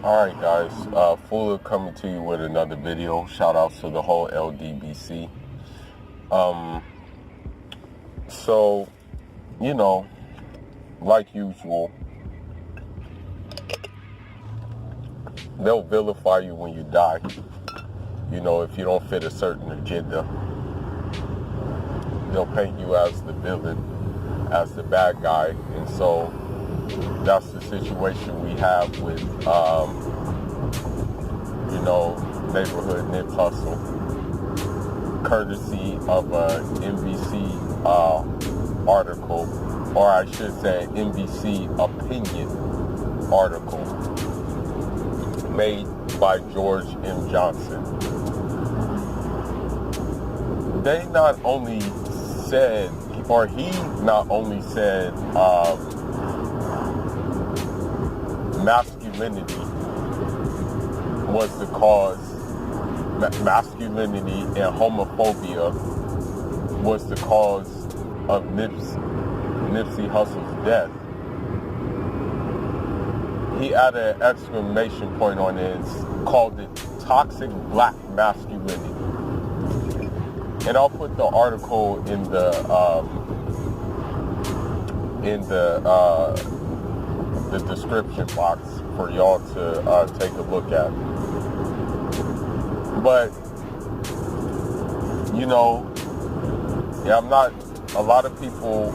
Alright guys, Fuller coming to you with another video. Shout out to the whole LDBC. Um, so, you know, like usual, they'll vilify you when you die. You know, if you don't fit a certain agenda, they'll paint you as the villain, as the bad guy. And so that's the situation we have with, neighborhood nip hustle, courtesy of a NBC article, or I should say NBC opinion article made by George M. Johnson. They not only said, or he not only said, masculinity was the cause, masculinity and homophobia was the cause of Nipsey Hussle's death. He added an exclamation point on it, called it toxic black masculinity. And I'll put the article in the description box for y'all to take a look at. But I'm not. A lot of people.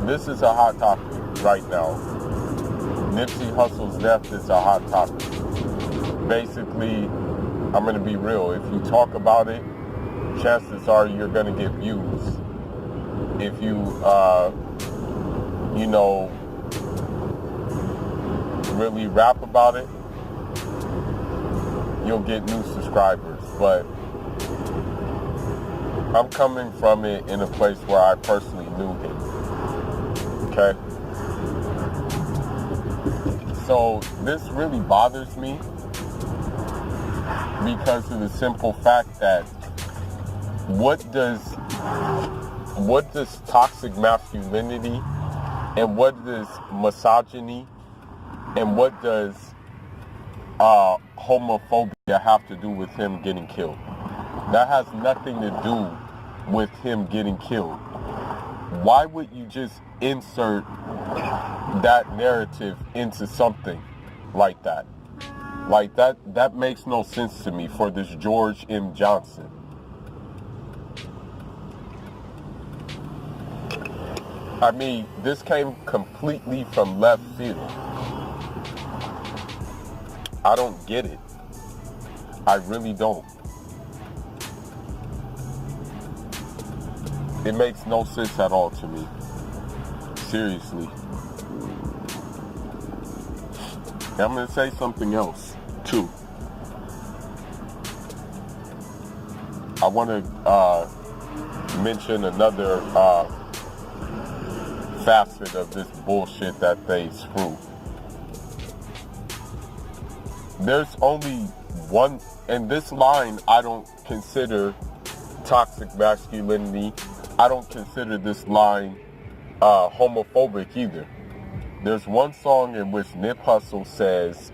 This is a hot topic right now. Nipsey Hussle's death is a hot topic. Basically, I'm going to be real. If you talk about it, chances are you're going to get views. If you, really rap about it, you'll get new subscribers. But I'm coming from it in a place where I personally knew him. Okay? So this really bothers me because of the simple fact that what does toxic masculinity and what does misogyny and what does homophobia have to do with him getting killed? That has nothing to do with him getting killed. Why would you just insert that narrative into something like that? Like that makes no sense to me for this George M. Johnson. I mean, this came completely from left field. I don't get it. I really don't. It makes no sense at all to me. Seriously. And I'm going to say something else, too. I want to mention another facet of this bullshit that they screw. There's only one, and this line I don't consider toxic masculinity. I don't consider this line homophobic either. There's one song in which Nip Hussle says,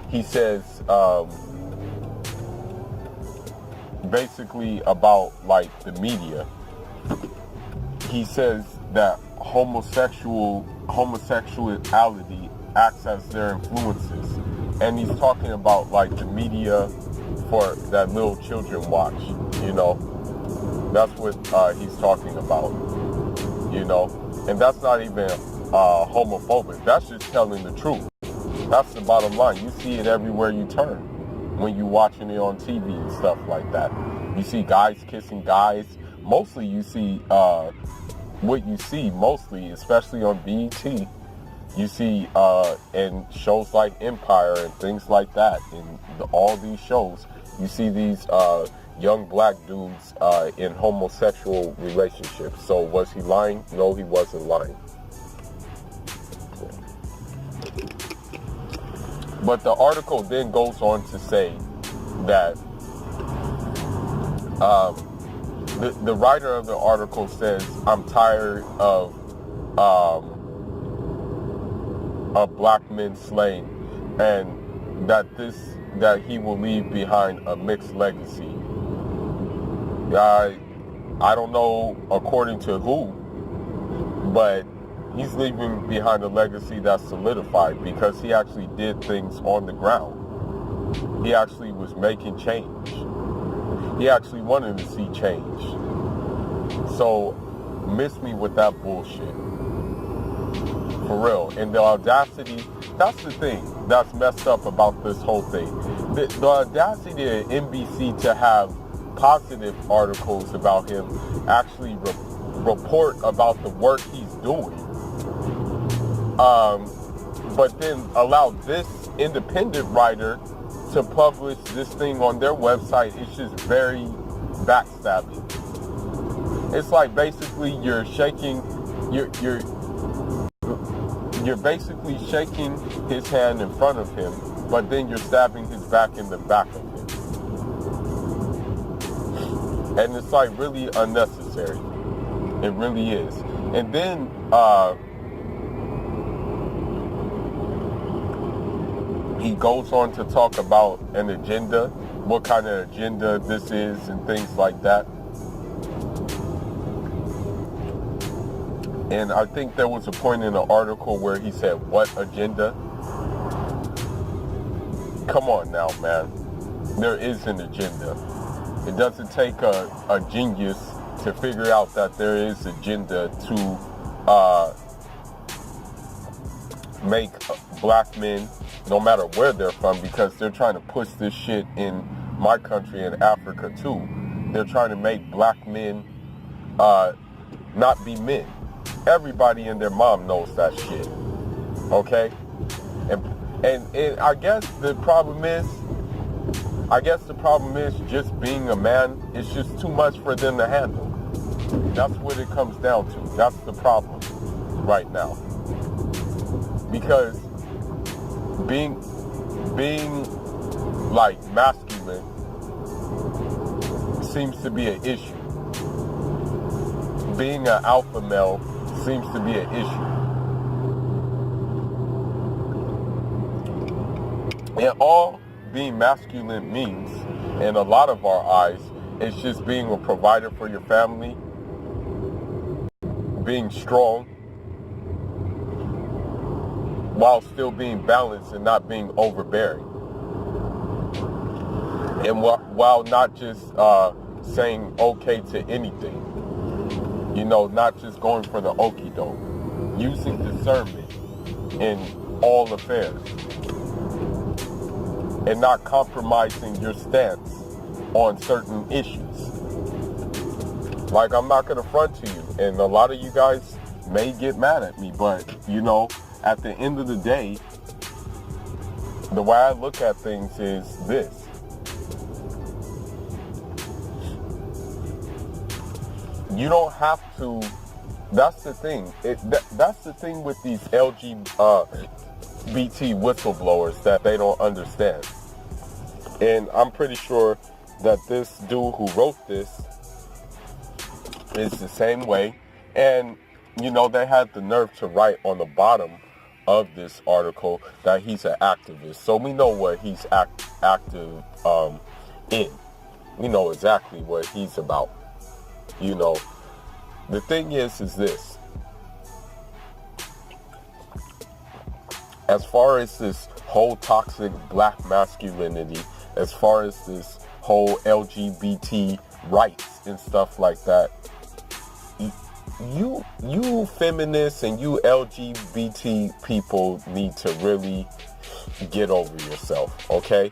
he says basically about like the media. He says that homosexuality acts as their influences, and he's talking about like the media for that little children watch. That's what he's talking about. And that's not even homophobic. That's just telling the truth. That's the bottom line. You see it everywhere you turn when you're watching it on TV and stuff like that. You see guys kissing guys. Mostly you see what you see mostly, especially on BET. You see in shows like Empire and things like that, in all these shows, you see these young black dudes in homosexual relationships. So was he lying? No, he wasn't lying. But the article then goes on to say that the writer of the article says, I'm tired of of black men slain, and that he will leave behind a mixed legacy. I don't know according to who, but he's leaving behind a legacy that's solidified because he actually did things on the ground. He actually was making change. He actually wanted to see change. So miss me with that bullshit. For real. And the audacity, that's the thing that's messed up about this whole thing. The audacity of NBC to have positive articles about him, actually report about the work he's doing, but then allow this independent writer to publish this thing on their website. It's just very backstabbing. It's like basically you're basically shaking his hand in front of him, but then you're stabbing his back in the back of him. And it's like really unnecessary. It really is. And then he goes on to talk about an agenda, what kind of agenda this is and things like that. And I think there was a point in the article where he said, what agenda? Come on now, man. There is an agenda. It doesn't take a genius to figure out that there is agenda to make black men, no matter where they're from, because they're trying to push this shit in my country and Africa too. They're trying to make black men not be men. Everybody and their mom knows that shit. Okay? And I guess the problem is just being a man is just too much for them to handle. That's what it comes down to. That's the problem right now. Because being like masculine seems to be an issue. Being an alpha male seems to be an issue. And all being masculine means, in a lot of our eyes, is just being a provider for your family, being strong, while still being balanced and not being overbearing. And while not just saying okay to anything. You know, not just going for the okie doke. Using discernment in all affairs. And not compromising your stance on certain issues. Like, I'm not going to front to you, and a lot of you guys may get mad at me, but, you know, at the end of the day, the way I look at things is this. You don't have to, that's the thing. That's the thing with these LGBT whistleblowers that they don't understand. And I'm pretty sure that this dude who wrote this is the same way. And, you know, they had the nerve to write on the bottom of this article that he's an activist. So we know what he's active in. We know exactly what he's about. You know, the thing is this. As far as this whole toxic black masculinity, as far as this whole LGBT rights and stuff like that, you feminists and you LGBT people need to really get over yourself, okay?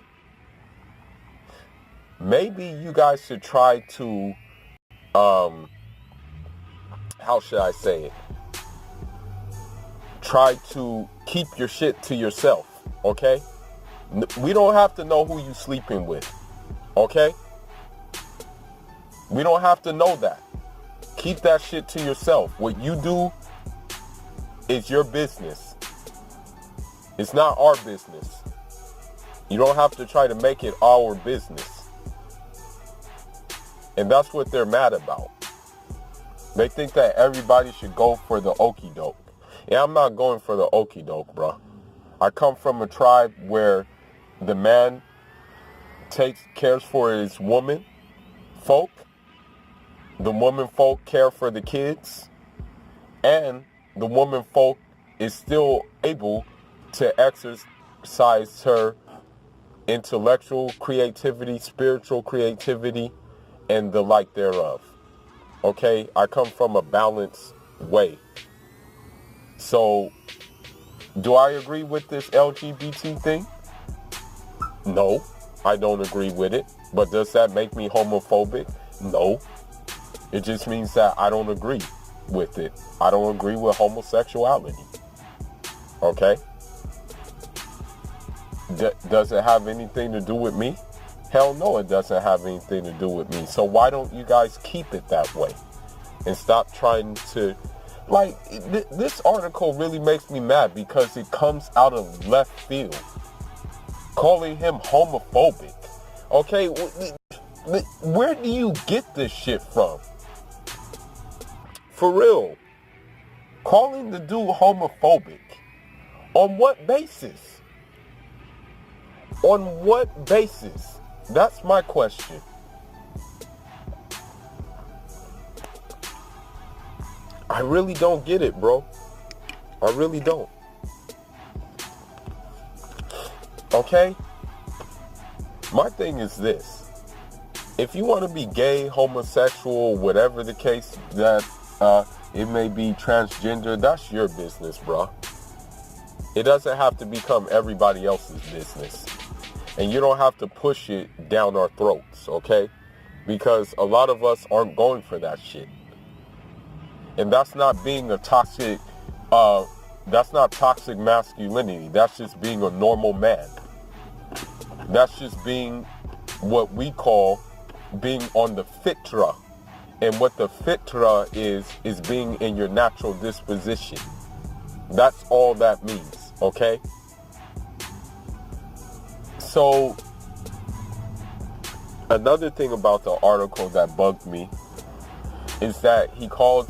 Maybe you guys should try to, how should I say it? Try to keep your shit to yourself, okay? We don't have to know who you sleeping with, okay? We don't have to know that. Keep that shit to yourself. What you do is your business. It's not our business. You don't have to try to make it our business. And that's what they're mad about. They think that everybody should go for the okie doke. And I'm not going for the okie doke, bro. I come from a tribe where the man cares for his woman folk, the woman folk care for the kids, and the woman folk is still able to exercise her intellectual creativity, spiritual creativity, and the like thereof. Okay, I come from a balanced way. So, do I agree with this LGBT thing? No, I don't agree with it. But does that make me homophobic? No. It just means that I don't agree with it. I don't agree with homosexuality. Okay? Does it have anything to do with me? Hell no, it doesn't have anything to do with me. So why don't you guys keep it that way? And stop trying to... Like, this article really makes me mad because it comes out of left field. Calling him homophobic. Okay, where do you get this shit from? For real. Calling the dude homophobic. On what basis? On what basis? That's my question. I really don't get it, bro. I really don't. Okay? My thing is this. If you want to be gay, homosexual, whatever the case that it may be, transgender, that's your business, bro. It doesn't have to become everybody else's business. And you don't have to push it down our throats, okay? Because a lot of us aren't going for that shit. And that's not being a toxic, that's not toxic masculinity. That's just being a normal man. That's just being what we call being on the fitra. And what the fitra is being in your natural disposition. That's all that means, okay? So, another thing about the article that bugged me is that he goes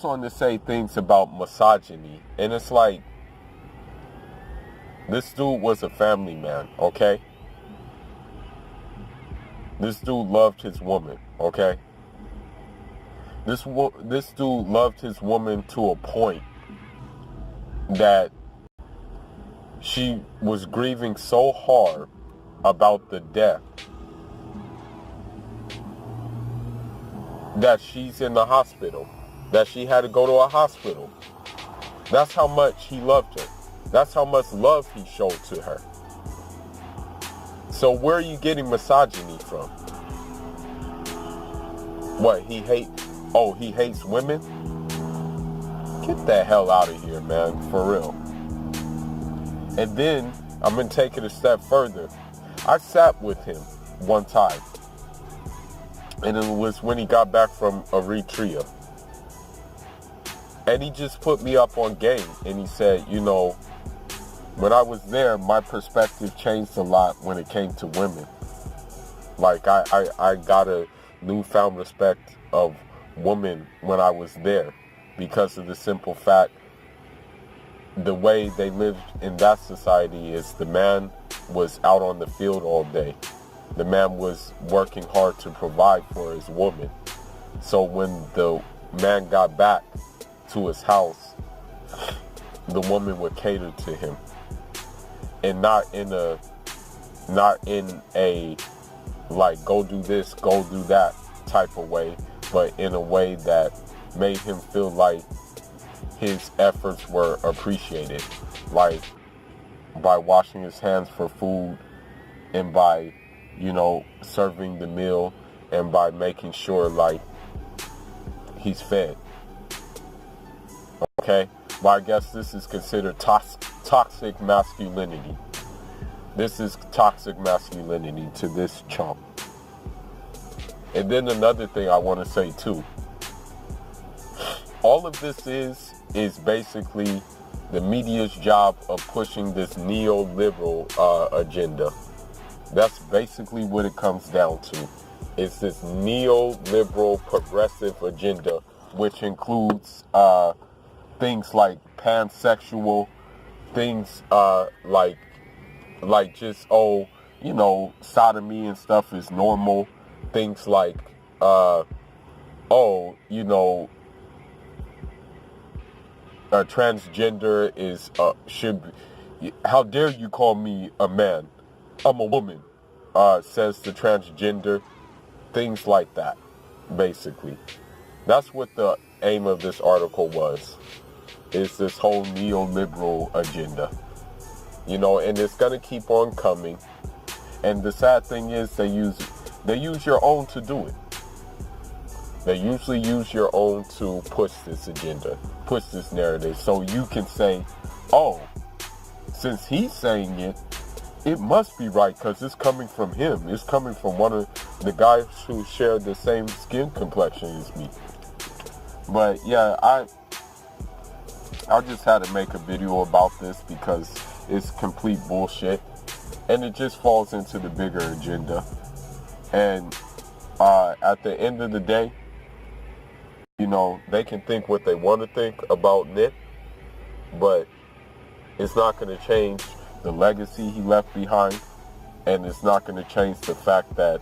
on to say things about misogyny, and it's like, this dude was a family man, okay? This dude loved his woman, okay? This dude loved his woman to a point that she was grieving so hard about the death that she's in the hospital, that she had to go to a hospital. That's how much he loved her. That's how much love he showed to her. So where are you getting misogyny from? What, he hates women? Get the hell out of here, man, for real. And then, I'm going to take it a step further. I sat with him one time. And it was when he got back from Eritrea. And he just put me up on game. And he said, you know, when I was there, my perspective changed a lot when it came to women. Like, I got a newfound respect of women when I was there. Because of the simple fact, the way they lived in that society is the man was out on the field all day. The man was working hard to provide for his woman. So when the man got back to his house, the woman would cater to him. And not in a like, go do this, go do that type of way, but in a way that made him feel like his efforts were appreciated. Like, by washing his hands for food, and by, you know, serving the meal, and by making sure, like, he's fed. Okay? Well, I guess this is considered toxic masculinity. This is toxic masculinity to this chump. And then another thing I want to say, too. All of this is basically the media's job of pushing this neoliberal agenda. That's basically what it comes down to. It's this neoliberal progressive agenda, which includes things like pansexual, things like just, oh, you know, sodomy and stuff is normal. Things like, oh, you know, transgender is, should be, how dare you call me a man? I'm a woman, says the transgender. Things like that, basically. That's what the aim of this article was, is this whole neoliberal agenda. You know, and it's going to keep on coming. And the sad thing is they use your own to do it. They usually use your own to push this agenda, push this narrative. So you can say, oh, since he's saying it, it must be right because it's coming from him. It's coming from one of the guys who share the same skin complexion as me. But yeah, I just had to make a video about this because it's complete bullshit. And it just falls into the bigger agenda. And at the end of the day, you know, they can think what they want to think about Nip, but it's not going to change the legacy he left behind, and it's not going to change the fact that,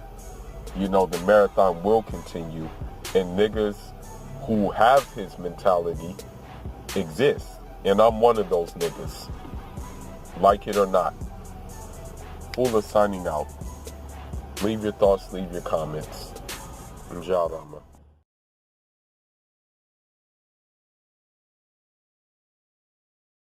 you know, the marathon will continue, and niggas who have his mentality exist, and I'm one of those niggas, like it or not. Full of signing out. Leave your thoughts, leave your comments. Njadama.